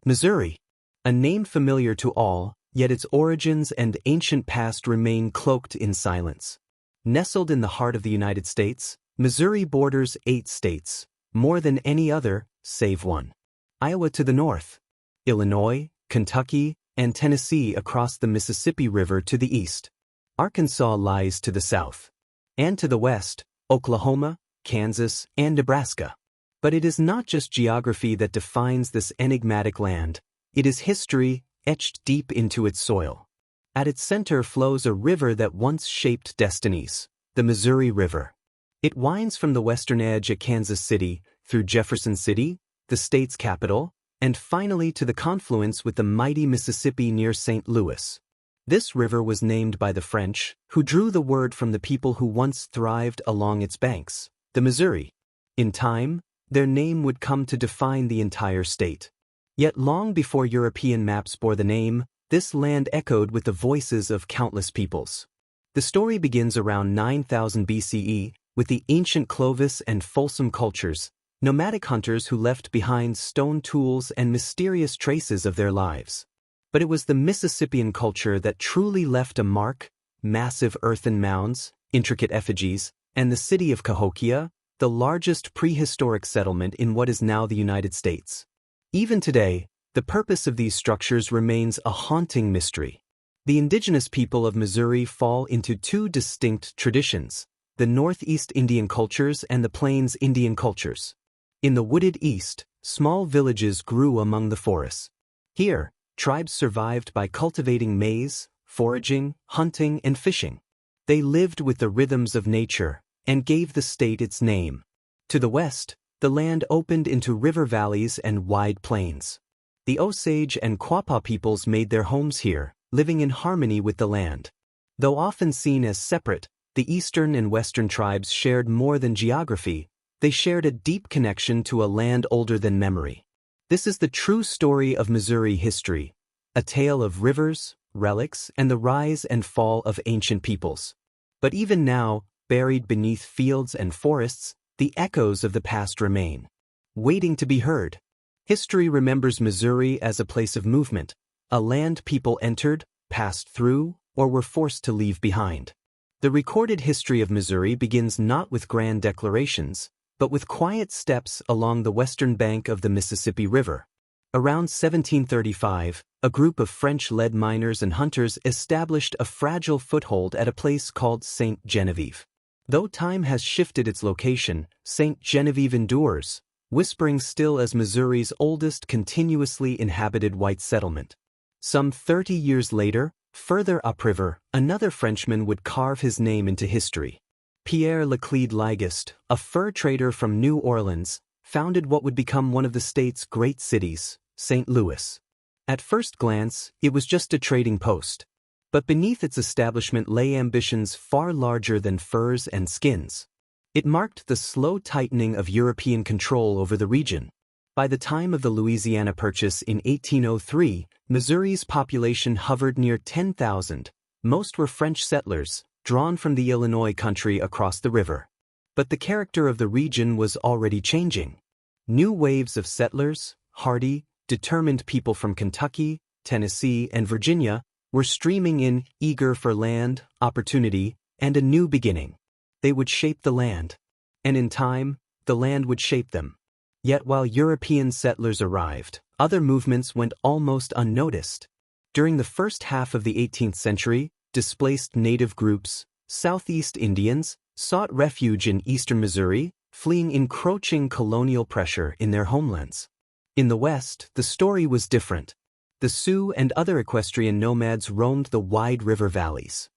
Missouri. A name familiar to all, yet its origins and ancient past remain cloaked in silence. Nestled in the heart of the United States, Missouri borders 8 states, more than any other, save one. Iowa to the north, Illinois, Kentucky, and Tennessee across the Mississippi River to the east. Arkansas lies to the south. And to the west, Oklahoma, Kansas, and Nebraska. But it is not just geography that defines this enigmatic land, it is history etched deep into its soil. At its center flows a river that once shaped destinies, the Missouri River. It winds from the western edge at Kansas City, through Jefferson City, the state's capital, and finally to the confluence with the mighty Mississippi near St. Louis. This river was named by the French, who drew the word from the people who once thrived along its banks, the Missouri. In time, their name would come to define the entire state. Yet long before European maps bore the name, this land echoed with the voices of countless peoples. The story begins around 9000 BCE, with the ancient Clovis and Folsom cultures, nomadic hunters who left behind stone tools and mysterious traces of their lives. But it was the Mississippian culture that truly left a mark: massive earthen mounds, intricate effigies, and the city of Cahokia, the largest prehistoric settlement in what is now the United States. Even today, the purpose of these structures remains a haunting mystery. The indigenous people of Missouri fall into 2 distinct traditions: the Northeast Indian cultures and the Plains Indian cultures. In the wooded East, small villages grew among the forests. Here, tribes survived by cultivating maize, foraging, hunting, and fishing. They lived with the rhythms of nature and gave the state its name. To the west, the land opened into river valleys and wide plains. The Osage and Quapaw peoples made their homes here, living in harmony with the land. Though often seen as separate, the eastern and western tribes shared more than geography. They shared a deep connection to a land older than memory. This is the true story of Missouri history, a tale of rivers, relics, and the rise and fall of ancient peoples. But even now, buried beneath fields and forests, the echoes of the past remain, waiting to be heard. History remembers Missouri as a place of movement, a land people entered, passed through, or were forced to leave behind. The recorded history of Missouri begins not with grand declarations, but with quiet steps along the western bank of the Mississippi River. Around 1735, a group of French-led miners and hunters established a fragile foothold at a place called St. Genevieve. Though time has shifted its location, St. Genevieve endures, whispering still as Missouri's oldest continuously inhabited white settlement. Some 30 years later, further upriver, another Frenchman would carve his name into history. Pierre Laclede Ligust, a fur trader from New Orleans, founded what would become one of the state's great cities, St. Louis. At first glance, it was just a trading post. But beneath its establishment lay ambitions far larger than furs and skins. It marked the slow tightening of European control over the region. By the time of the Louisiana Purchase in 1803, Missouri's population hovered near 10,000. Most were French settlers, drawn from the Illinois country across the river. But the character of the region was already changing. New waves of settlers, hardy, determined people from Kentucky, Tennessee, and Virginia, were streaming in, eager for land, opportunity, and a new beginning. They would shape the land. And in time, the land would shape them. Yet while European settlers arrived, other movements went almost unnoticed. During the first half of the 18th century, displaced native groups, Southeast Indians, sought refuge in eastern Missouri, fleeing encroaching colonial pressure in their homelands. In the West, the story was different. The Sioux and other equestrian nomads roamed the wide river valleys.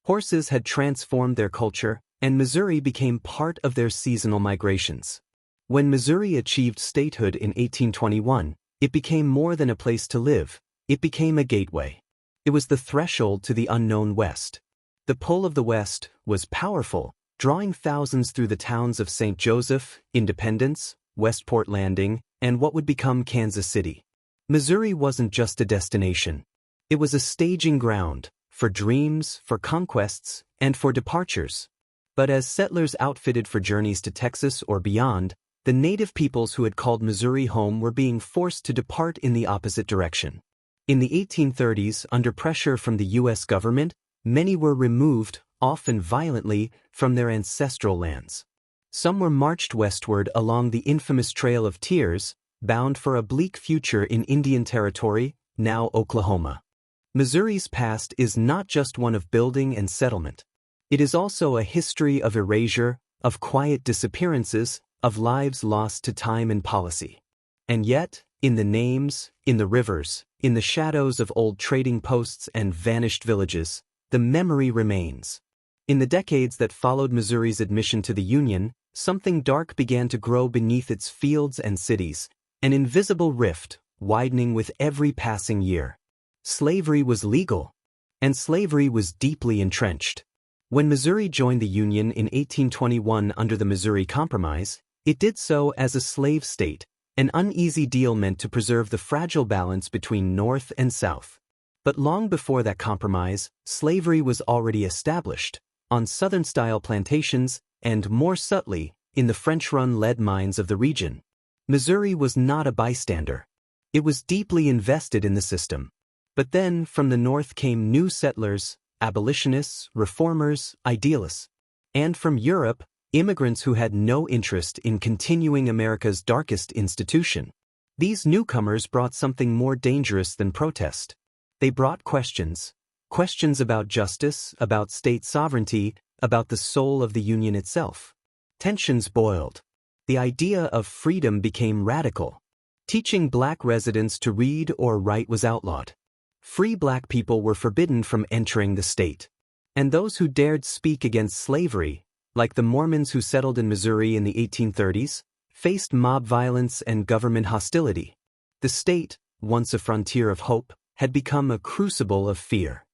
Horses had transformed their culture, and Missouri became part of their seasonal migrations. When Missouri achieved statehood in 1821, it became more than a place to live. It became a gateway. It was the threshold to the unknown West. The pull of the West was powerful, drawing thousands through the towns of St. Joseph, Independence, Westport Landing, and what would become Kansas City. Missouri wasn't just a destination. It was a staging ground for dreams, for conquests, and for departures. But as settlers outfitted for journeys to Texas or beyond, The native peoples who had called Missouri home were being forced to depart in the opposite direction. In the 1830s, under pressure from the U.S. government, many were removed, often violently, from their ancestral lands. Some were marched westward along the infamous Trail of Tears, bound for a bleak future in Indian Territory, now Oklahoma. Missouri's past is not just one of building and settlement. It is also a history of erasure, of quiet disappearances, of lives lost to time and policy. And yet, in the names, in the rivers, in the shadows of old trading posts and vanished villages, the memory remains. In the decades that followed Missouri's admission to the Union, something dark began to grow beneath its fields and cities, an invisible rift, widening with every passing year. Slavery was legal, and slavery was deeply entrenched. When Missouri joined the Union in 1821 under the Missouri Compromise, it did so as a slave state, an uneasy deal meant to preserve the fragile balance between North and South. But long before that compromise, slavery was already established, on Southern-style plantations, and more subtly, in the French-run lead mines of the region. Missouri was not a bystander. It was deeply invested in the system. But then, from the North came new settlers, abolitionists, reformers, idealists. And from Europe, immigrants who had no interest in continuing America's darkest institution. These newcomers brought something more dangerous than protest. They brought questions. Questions about justice, about state sovereignty, about the soul of the Union itself. Tensions boiled. The idea of freedom became radical. Teaching black residents to read or write was outlawed. Free black people were forbidden from entering the state. And those who dared speak against slavery, like the Mormons who settled in Missouri in the 1830s, faced mob violence and government hostility. The state, once a frontier of hope, had become a crucible of fear.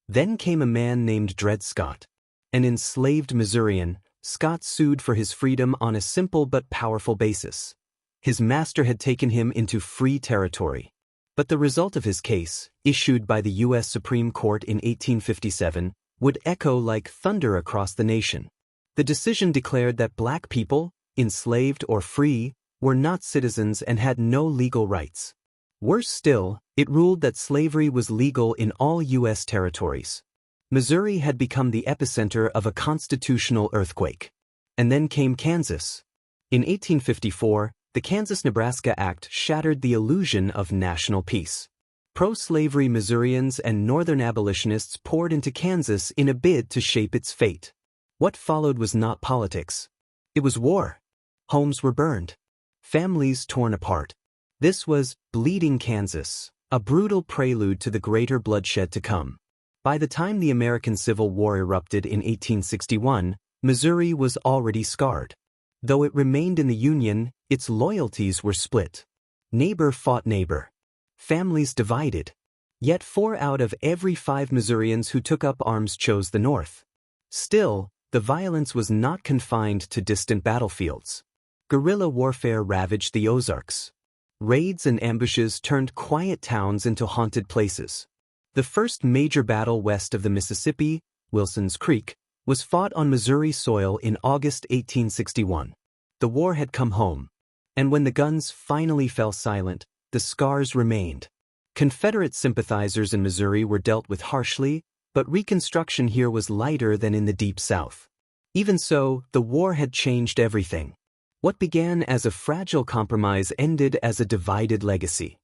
Then came a man named Dred Scott. An enslaved Missourian, Scott sued for his freedom on a simple but powerful basis. His master had taken him into free territory. But the result of his case, issued by the U.S. Supreme Court in 1857, would echo like thunder across the nation. The decision declared that black people, enslaved or free, were not citizens and had no legal rights. Worse still, it ruled that slavery was legal in all U.S. territories. Missouri had become the epicenter of a constitutional earthquake. And then came Kansas. In 1854, the Kansas-Nebraska Act shattered the illusion of national peace. Pro-slavery Missourians and Northern abolitionists poured into Kansas in a bid to shape its fate. What followed was not politics. It was war. Homes were burned. Families torn apart. This was Bleeding Kansas, a brutal prelude to the greater bloodshed to come. By the time the American Civil War erupted in 1861, Missouri was already scarred. Though it remained in the Union, its loyalties were split. Neighbor fought neighbor. Families divided. Yet 4 out of every 5 Missourians who took up arms chose the North. Still, the violence was not confined to distant battlefields. Guerrilla warfare ravaged the Ozarks. Raids and ambushes turned quiet towns into haunted places. The first major battle west of the Mississippi, Wilson's Creek, was fought on Missouri soil in August 1861. The war had come home. And when the guns finally fell silent, the scars remained. Confederate sympathizers in Missouri were dealt with harshly, but Reconstruction here was lighter than in the Deep South. Even so, the war had changed everything. What began as a fragile compromise ended as a divided legacy.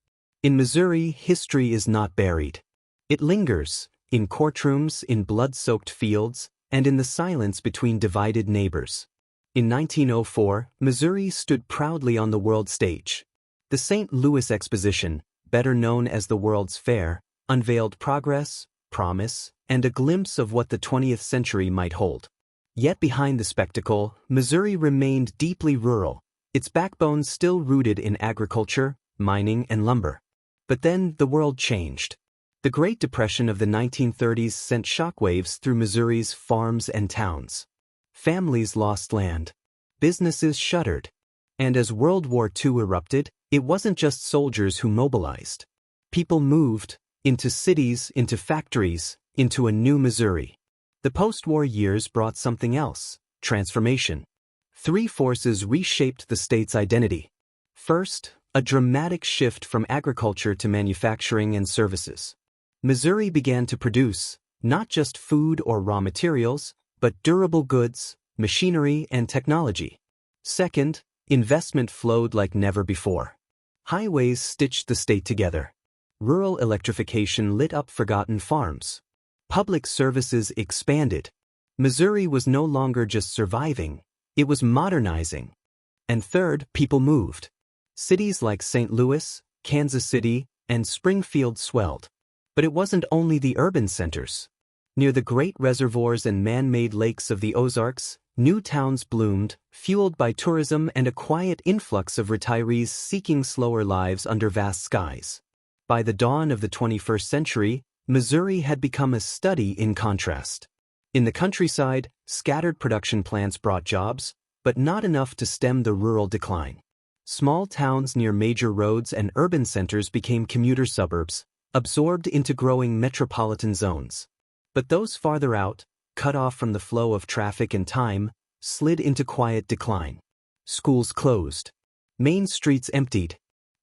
In Missouri, history is not buried. It lingers, in courtrooms, in blood-soaked fields, and in the silence between divided neighbors. In 1904, Missouri stood proudly on the world stage. The St. Louis Exposition, better known as the World's Fair, unveiled progress, promise, and a glimpse of what the 20th century might hold. Yet behind the spectacle, Missouri remained deeply rural, its backbone still rooted in agriculture, mining, and lumber. But then the world changed. The Great Depression of the 1930s sent shockwaves through Missouri's farms and towns. Families lost land. Businesses shuttered. And as World War II erupted, it wasn't just soldiers who mobilized. People moved into cities, into factories, into a new Missouri. The post-war years brought something else: transformation. Three forces reshaped the state's identity. First, a dramatic shift from agriculture to manufacturing and services. Missouri began to produce, not just food or raw materials, but durable goods, machinery, and technology. Second, investment flowed like never before. Highways stitched the state together. Rural electrification lit up forgotten farms. Public services expanded. Missouri was no longer just surviving, it was modernizing. And third, people moved. Cities like St. Louis, Kansas City, and Springfield swelled. But it wasn't only the urban centers. Near the great reservoirs and man-made lakes of the Ozarks, new towns bloomed, fueled by tourism and a quiet influx of retirees seeking slower lives under vast skies. By the dawn of the 21st century, Missouri had become a study in contrast. In the countryside, scattered production plants brought jobs, but not enough to stem the rural decline. Small towns near major roads and urban centers became commuter suburbs, absorbed into growing metropolitan zones. But those farther out, cut off from the flow of traffic and time, slid into quiet decline. Schools closed. Main streets emptied.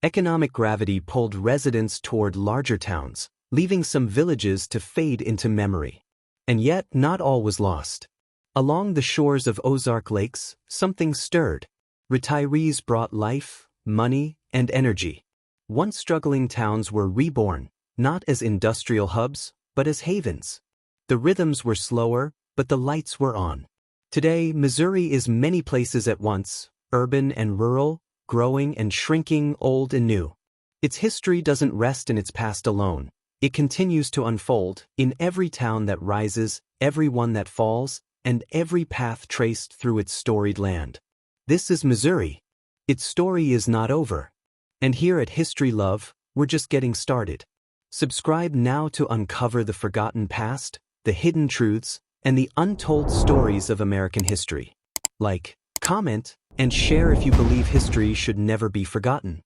Economic gravity pulled residents toward larger towns, leaving some villages to fade into memory. And yet, not all was lost. Along the shores of Ozark lakes, something stirred. Retirees brought life, money, and energy. Once struggling towns were reborn, not as industrial hubs, but as havens. The rhythms were slower, but the lights were on. Today, Missouri is many places at once, urban and rural, growing and shrinking, old and new. Its history doesn't rest in its past alone. It continues to unfold in every town that rises, every one that falls, and every path traced through its storied land. This is Missouri. Its story is not over. And here at History Love, we're just getting started. Subscribe now to uncover the forgotten past, the hidden truths, and the untold stories of American history. Like, comment, and share if you believe history should never be forgotten.